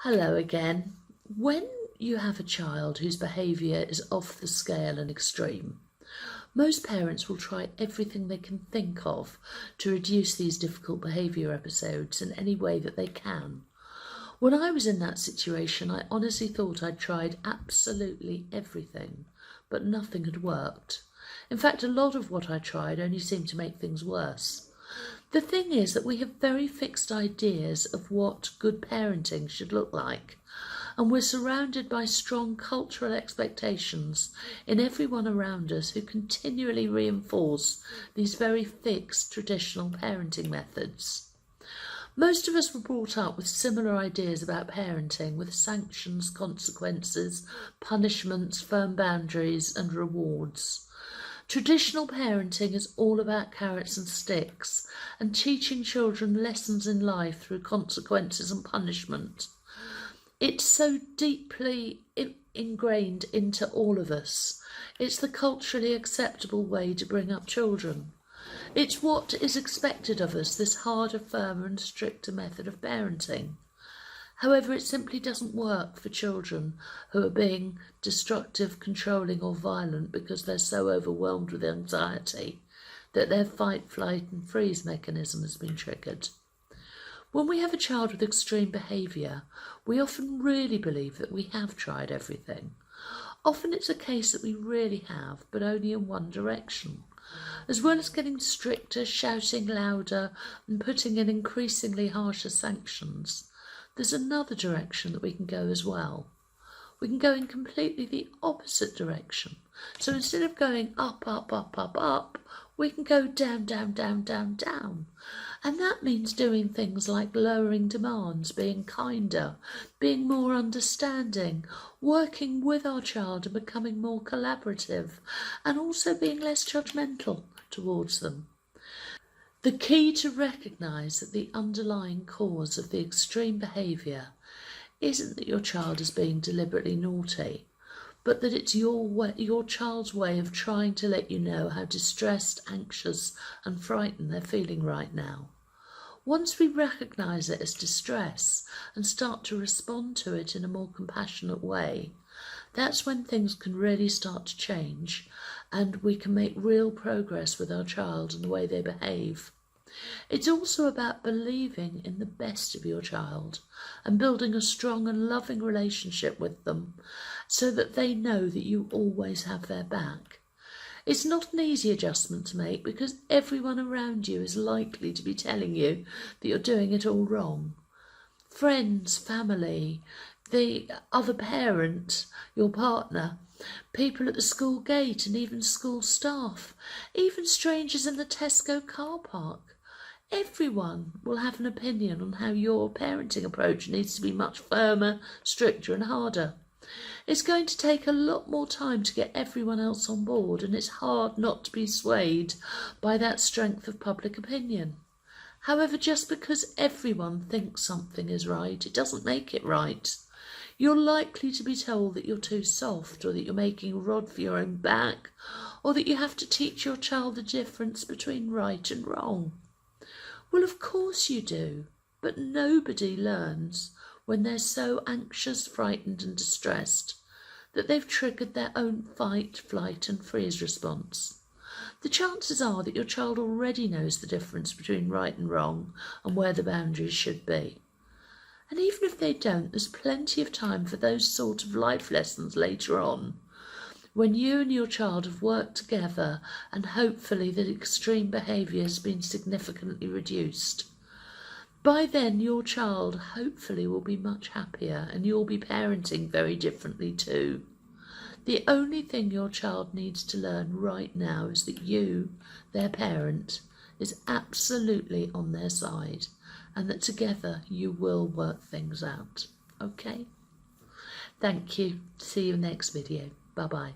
Hello again. When you have a child whose behaviour is off the scale and extreme, most parents will try everything they can think of to reduce these difficult behaviour episodes in any way that they can. When I was in that situation, I honestly thought I'd tried absolutely everything, but nothing had worked. In fact, a lot of what I tried only seemed to make things worse. The thing is that we have very fixed ideas of what good parenting should look like, and we're surrounded by strong cultural expectations in everyone around us who continually reinforce these very fixed traditional parenting methods. Most of us were brought up with similar ideas about parenting, with sanctions, consequences, punishments, firm boundaries and rewards. Traditional parenting is all about carrots and sticks and teaching children lessons in life through consequences and punishment. It's so deeply ingrained into all of us. It's the culturally acceptable way to bring up children. It's what is expected of us, this harder, firmer and stricter method of parenting. However, it simply doesn't work for children who are being destructive, controlling or violent because they're so overwhelmed with anxiety that their fight, flight and freeze mechanism has been triggered. When we have a child with extreme behaviour, we often really believe that we have tried everything. Often it's a case that we really have, but only in one direction. As well as getting stricter, shouting louder and putting in increasingly harsher sanctions, there's another direction that we can go as well. We can go in completely the opposite direction. So instead of going up, up, up, up, up, we can go down, down, down, down, down. And that means doing things like lowering demands, being kinder, being more understanding, working with our child and becoming more collaborative, and also being less judgmental towards them. The key to recognise that the underlying cause of the extreme behaviour isn't that your child is being deliberately naughty, but that it's your child's way of trying to let you know how distressed, anxious and frightened they're feeling right now. Once we recognise it as distress and start to respond to it in a more compassionate way, that's when things can really start to change and we can make real progress with our child and the way they behave. It's also about believing in the best of your child and building a strong and loving relationship with them so that they know that you always have their back. It's not an easy adjustment to make because everyone around you is likely to be telling you that you're doing it all wrong. Friends, family, the other parent, your partner, people at the school gate and even school staff, even strangers in the Tesco car park. Everyone will have an opinion on how your parenting approach needs to be much firmer, stricter and harder. It's going to take a lot more time to get everyone else on board, and it's hard not to be swayed by that strength of public opinion. However, just because everyone thinks something is right, it doesn't make it right. You're likely to be told that you're too soft, or that you're making a rod for your own back, or that you have to teach your child the difference between right and wrong. Well, of course you do, but nobody learns when they're so anxious, frightened and distressed that they've triggered their own fight, flight and freeze response. The chances are that your child already knows the difference between right and wrong and where the boundaries should be. And even if they don't, there's plenty of time for those sort of life lessons later on, when you and your child have worked together and hopefully the extreme behaviour has been significantly reduced. By then your child hopefully will be much happier and you'll be parenting very differently too. The only thing your child needs to learn right now is that you, their parent, is absolutely on their side and that together you will work things out. Okay? Thank you. See you next video. Bye-bye.